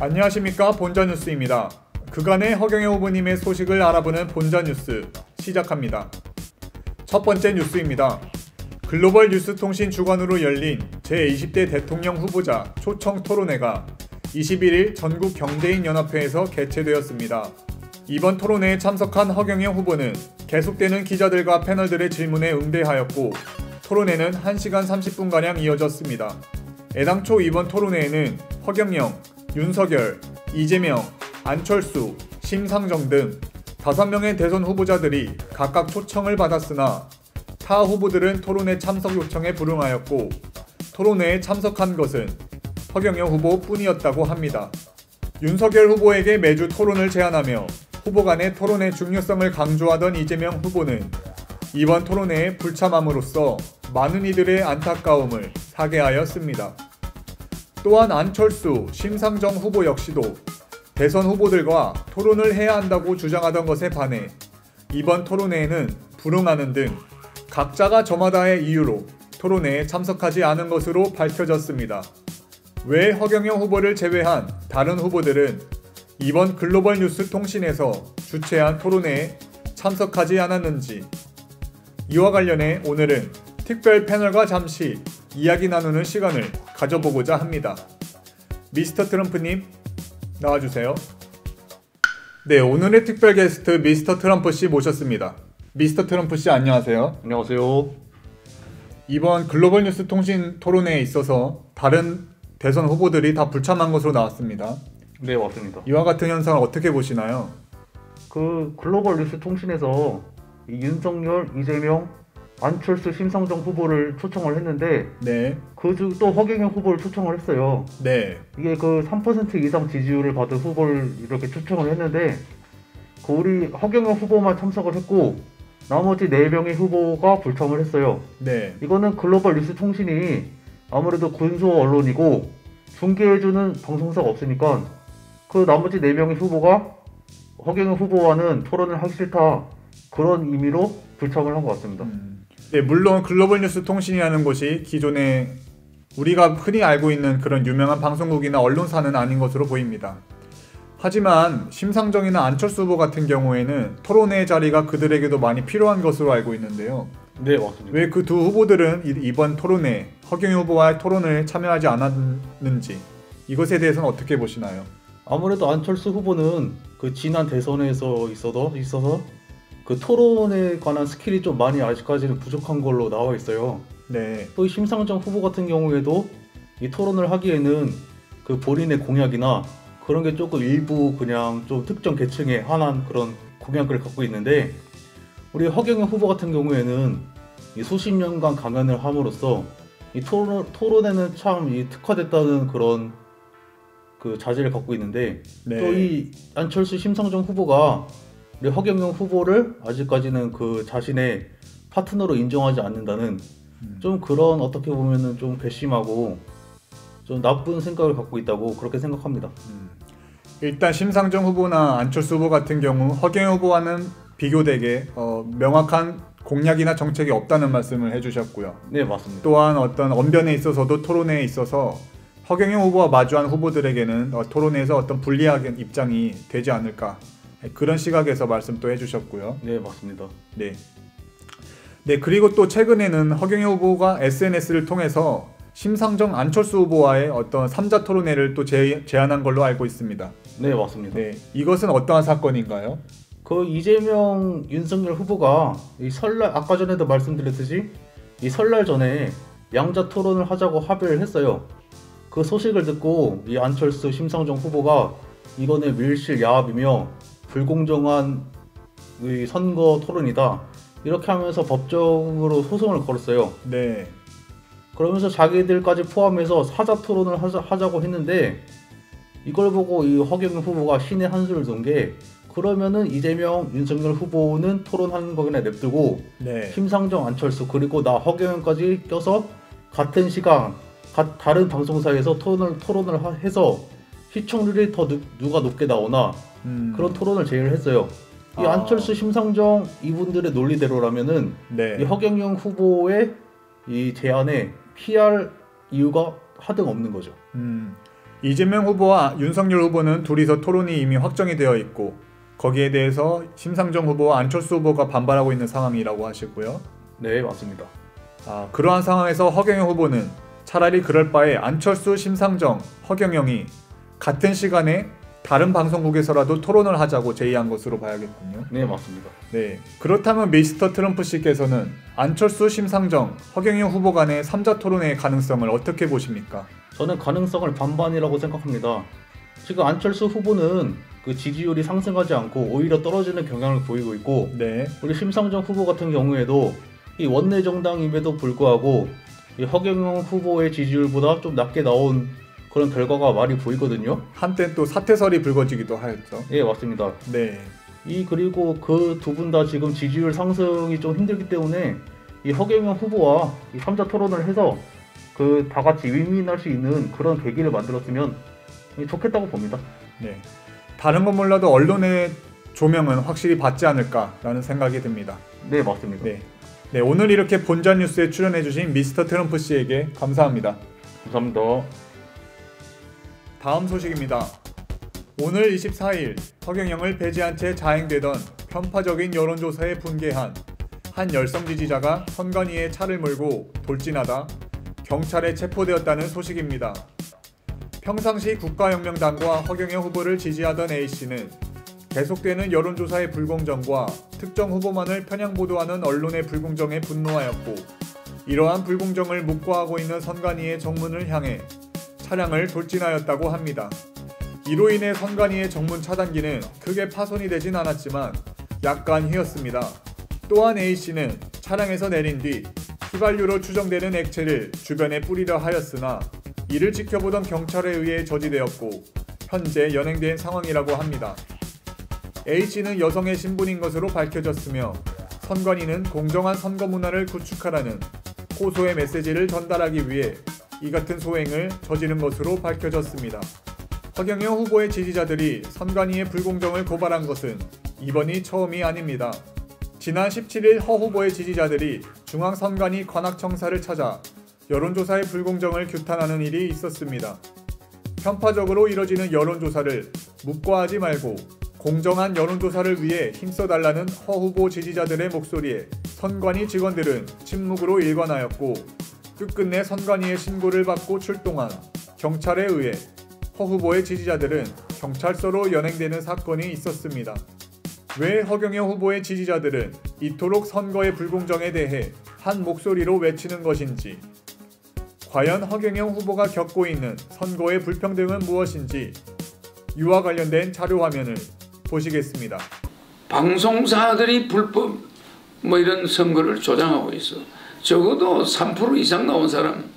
안녕하십니까, 본자뉴스입니다. 그간의 허경영 후보님의 소식을 알아보는 본자뉴스 시작합니다. 첫 번째 뉴스입니다. 글로벌 뉴스통신 주관으로 열린 제20대 대통령 후보자 초청 토론회가 21일 전국 경제인 연합회에서 개최되었습니다. 이번 토론회에 참석한 허경영 후보는 계속되는 기자들과 패널들의 질문에 응대하였고, 토론회는 1시간 30분가량 이어졌습니다. 애당초 이번 토론회에는 허경영, 윤석열, 이재명, 안철수, 심상정 등 5명의 대선 후보자들이 각각 초청을 받았으나 타 후보들은 토론회 참석 요청에 불응하였고, 토론회에 참석한 것은 허경영 후보뿐이었다고 합니다. 윤석열 후보에게 매주 토론을 제안하며 후보 간의 토론의 중요성을 강조하던 이재명 후보는 이번 토론회에 불참함으로써 많은 이들의 안타까움을 사게 하였습니다. 또한 안철수, 심상정 후보 역시도 대선 후보들과 토론을 해야 한다고 주장하던 것에 반해 이번 토론회에는 불응하는 등 각자가 저마다의 이유로 토론회에 참석하지 않은 것으로 밝혀졌습니다. 왜 허경영 후보를 제외한 다른 후보들은 이번 글로벌 뉴스 통신에서 주최한 토론회에 참석하지 않았는지, 이와 관련해 오늘은 특별 패널과 잠시 이야기 나누는 시간을 가져보고자 합니다. 미스터 트럼프님, 나와주세요. 네, 오늘의 특별 게스트 미스터 트럼프씨 모셨습니다. 미스터 트럼프씨, 안녕하세요. 안녕하세요. 이번 글로벌 뉴스 통신 토론회에 있어서 다른 대선 후보들이 다 불참한 것으로 나왔습니다. 네, 맞습니다. 이와 같은 현상을 어떻게 보시나요? 그 글로벌 뉴스 통신에서 윤석열, 이재명, 안철수, 심상정 후보를 초청을 했는데, 네. 그 중 또 허경영 후보를 초청을 했어요. 네. 이게 그 3% 이상 지지율을 받은 후보를 이렇게 초청을 했는데, 그 우리 허경영 후보만 참석을 했고 나머지 4명의 후보가 불참을 했어요. 네. 이거는 글로벌 뉴스 통신이 아무래도 군소 언론이고 중계해주는 방송사가 없으니까 그 나머지 4명의 후보가 허경영 후보와는 토론을 하기 싫다, 그런 의미로 불참을 한 것 같습니다. 네, 물론 글로벌 뉴스 통신이라는 곳이 기존에 우리가 흔히 알고 있는 그런 유명한 방송국이나 언론사는 아닌 것으로 보입니다. 하지만 심상정이나 안철수 후보 같은 경우에는 토론회 자리가 그들에게도 많이 필요한 것으로 알고 있는데요. 네, 맞습니다. 왜 그 두 후보들은 이번 토론회, 허경영 후보와의 토론을 참여하지 않았는지, 이것에 대해서는 어떻게 보시나요? 아무래도 안철수 후보는 그 지난 대선에서 있어서 그 토론에 관한 스킬이 좀 많이 아직까지는 부족한 걸로 나와 있어요. 네. 또 이 심상정 후보 같은 경우에도 이 토론을 하기에는 그 본인의 공약이나 그런 게 조금 일부 그냥 좀 특정 계층에 한한 그런 공약을 갖고 있는데, 우리 허경영 후보 같은 경우에는 이 수십 년간 강연을 함으로써 이 토론에는 참 이 특화됐다는 그런 그 자질을 갖고 있는데, 네. 또 이 안철수, 심상정 후보가 우리 허경영 후보를 아직까지는 그 자신의 파트너로 인정하지 않는다는 좀 그런, 어떻게 보면은 좀 괘씸하고 좀 나쁜 생각을 갖고 있다고 그렇게 생각합니다. 일단 심상정 후보나 안철수 후보 같은 경우 허경영 후보와는 비교되게 명확한 공약이나 정책이 없다는 말씀을 해주셨고요. 네, 맞습니다. 또한 어떤 언변에 있어서도 토론회에 있어서 허경영 후보와 마주한 후보들에게는 토론회에서 어떤 불리한 입장이 되지 않을까, 그런 시각에서 말씀 또 해주셨고요. 네, 맞습니다. 네. 네, 그리고 또 최근에는 허경영 후보가 SNS를 통해서 심상정, 안철수 후보와의 어떤 3자 토론회를 또 제안한 걸로 알고 있습니다. 네, 맞습니다. 네, 이것은 어떠한 사건인가요? 그 이재명, 윤석열 후보가 이 설날, 아까 전에도 말씀드렸듯이 이 설날 전에 양자 토론을 하자고 합의를 했어요. 그 소식을 듣고 이 안철수, 심상정 후보가 이거는 밀실야합이며 불공정한 이 선거 토론이다, 이렇게 하면서 법정으로 소송을 걸었어요. 네. 그러면서 자기들까지 포함해서 사자 토론을 하자고 했는데, 이걸 보고 이 허경영 후보가 신의 한수를 둔 게, 그러면은 이재명, 윤석열 후보는 토론하는 거 그냥 냅두고 네. 심상정, 안철수 그리고 나 허경영까지 껴서 같은 시간 다른 방송사에서 토론을 해서 시청률이 더 누가 높게 나오나 그런 토론을 제의를 했어요. 이 안철수, 심상정 이분들의 논리대로라면은 네. 이 허경영 후보의 이 제안에 피할 이유가 하등 없는 거죠. 이재명 후보와 윤석열 후보는 둘이서 토론이 이미 확정이 되어 있고 거기에 대해서 심상정 후보와 안철수 후보가 반발하고 있는 상황이라고 하시고요. 네, 맞습니다. 그러한 상황에서 허경영 후보는 차라리 그럴 바에 안철수, 심상정, 허경영이 같은 시간에 다른 방송국에서라도 토론을 하자고 제의한 것으로 봐야겠군요. 네, 맞습니다. 네, 그렇다면 미스터 트럼프 씨께서는 안철수, 심상정, 허경영 후보 간의 3자 토론의 가능성을 어떻게 보십니까? 저는 가능성을 반반이라고 생각합니다. 지금 안철수 후보는 그 지지율이 상승하지 않고 오히려 떨어지는 경향을 보이고 있고, 네, 우리 심상정 후보 같은 경우에도 이 원내 정당임에도 불구하고 이 허경영 후보의 지지율보다 좀 낮게 나온 그런 결과가 많이 보이거든요. 한때 또 사퇴설이 불거지기도 하였죠. 예, 맞습니다. 네, 그리고 그 두 분 다 지금 지지율 상승이 좀 힘들기 때문에 이 허경영 후보와 이 3자 토론을 해서 그 다 같이 윈윈할 수 있는 그런 계기를 만들었으면 좋겠다고 봅니다. 네, 다른 건 몰라도 언론의 조명은 확실히 받지 않을까라는 생각이 듭니다. 네, 맞습니다. 네, 오늘 이렇게 본전 뉴스에 출연해주신 미스터 트럼프 씨에게 감사합니다. 감사합니다. 다음 소식입니다. 오늘 24일 허경영을 배제한 채 자행되던 편파적인 여론조사에 분개한 한 열성 지지자가 선관위에 차를 몰고 돌진하다 경찰에 체포되었다는 소식입니다. 평상시 국가혁명당과 허경영 후보를 지지하던 A씨는 계속되는 여론조사의 불공정과 특정 후보만을 편향 보도하는 언론의 불공정에 분노하였고, 이러한 불공정을 묵과하고 있는 선관위의 정문을 향해 차량을 돌진하였다고 합니다. 이로 인해 선관위의 정문 차단기는 크게 파손이 되진 않았지만 약간 휘었습니다. 또한 A씨는 차량에서 내린 뒤 휘발유로 추정되는 액체를 주변에 뿌리려 하였으나 이를 지켜보던 경찰에 의해 저지되었고 현재 연행된 상황이라고 합니다. A씨는 여성의 신분인 것으로 밝혀졌으며 선관위는 공정한 선거 문화를 구축하라는 호소의 메시지를 전달하기 위해 이 같은 소행을 저지른 것으로 밝혀졌습니다. 허경영 후보의 지지자들이 선관위의 불공정을 고발한 것은 이번이 처음이 아닙니다. 지난 17일 허 후보의 지지자들이 중앙선관위 관악청사를 찾아 여론조사의 불공정을 규탄하는 일이 있었습니다. 편파적으로 이뤄지는 여론조사를 묵과하지 말고 공정한 여론조사를 위해 힘써달라는 허 후보 지지자들의 목소리에 선관위 직원들은 침묵으로 일관하였고, 끝끝내 선관위의 신고를 받고 출동한 경찰에 의해 허 후보의 지지자들은 경찰서로 연행되는 사건이 있었습니다. 왜 허경영 후보의 지지자들은 이토록 선거의 불공정에 대해 한 목소리로 외치는 것인지, 과연 허경영 후보가 겪고 있는 선거의 불평등은 무엇인지 이와 관련된 자료 화면을 보시겠습니다. 방송사들이 불법 이런 선거를 조장하고 있어. 적어도 3% 이상 나온 사람,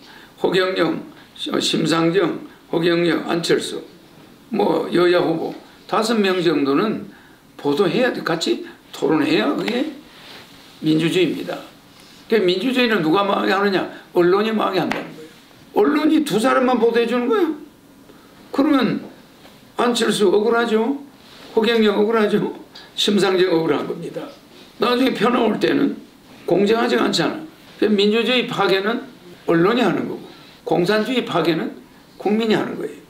허경영, 심상정, 허경영, 안철수, 여야 후보 5명 정도는 보도해야 돼. 같이 토론해야 그게 민주주의입니다. 그 민주주의는 누가 망하느냐? 언론이 망한다는 거예요. 언론이 두 사람만 보도해 주는 거야. 그러면 안철수 억울하죠? 허경영 억울하죠? 심상정 억울한 겁니다. 나중에 편화 올 때는 공정하지 않잖아. 민주주의 파괴는 언론이 하는 거고 공산주의 파괴는 국민이 하는 거예요.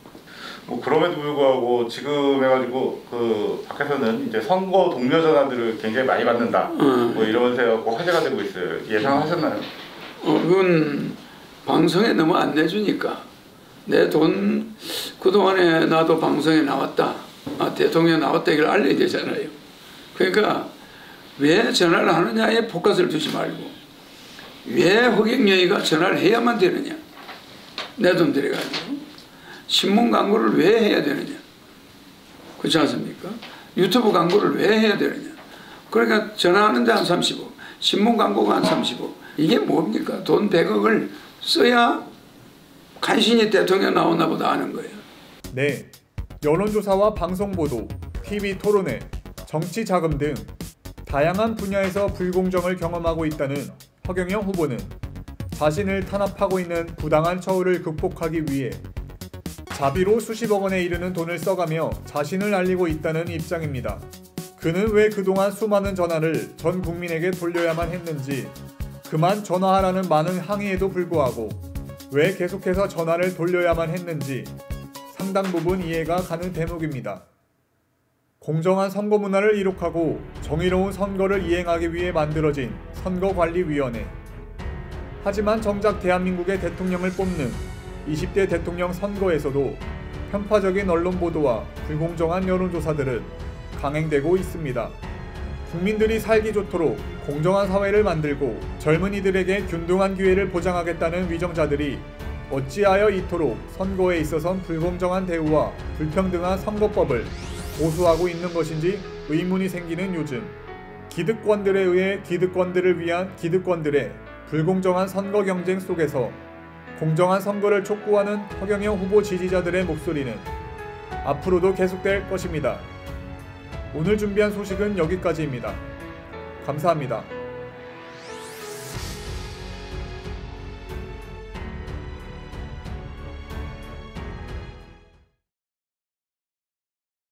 그럼에도 불구하고 지금 해가지고 그 밖에서는 이제 선거 동료 전화들을 굉장히 많이 받는다. 이러면서 해갖고 화제가 되고 있어요. 예상하셨나요? 그건 방송에 너무 안 내주니까 내 돈 그동안에 나도 방송에 나왔다. 대통령 나왔다 이걸 알려야 되잖아요. 그러니까 왜 전화를 하느냐에 포커스를 두지 말고 왜 허경영이가 전화를 해야만 되느냐. 내 돈 들여가지고 신문 광고를 왜 해야 되느냐. 그렇지 않습니까? 유튜브 광고를 왜 해야 되느냐. 그러니까 전화하는데 한 30억, 신문 광고가 한 30억. 이게 뭡니까? 돈 100억을 써야 간신히 대통령 나오나 보다 아는 거예요. 네, 여론조사와 방송보도, TV 토론회, 정치 자금 등 다양한 분야에서 불공정을 경험하고 있다는 허경영 후보는 자신을 탄압하고 있는 부당한 처우를 극복하기 위해 자비로 수십억 원에 이르는 돈을 써가며 자신을 알리고 있다는 입장입니다. 그는 왜 그동안 수많은 전화를 전 국민에게 돌려야만 했는지, 그만 전화하라는 많은 항의에도 불구하고 왜 계속해서 전화를 돌려야만 했는지 상당 부분 이해가 가는 대목입니다. 공정한 선거 문화를 이룩하고 정의로운 선거를 이행하기 위해 만들어진 선거관리위원회. 하지만 정작 대한민국의 대통령을 뽑는 20대 대통령 선거에서도 편파적인 언론 보도와 불공정한 여론조사들은 강행되고 있습니다. 국민들이 살기 좋도록 공정한 사회를 만들고 젊은이들에게 균등한 기회를 보장하겠다는 위정자들이 어찌하여 이토록 선거에 있어선 불공정한 대우와 불평등한 선거법을 고수하고 있는 것인지 의문이 생기는 요즘, 기득권들에 의해 기득권들을 위한 기득권들의 불공정한 선거 경쟁 속에서 공정한 선거를 촉구하는 허경영 후보 지지자들의 목소리는 앞으로도 계속될 것입니다. 오늘 준비한 소식은 여기까지입니다. 감사합니다.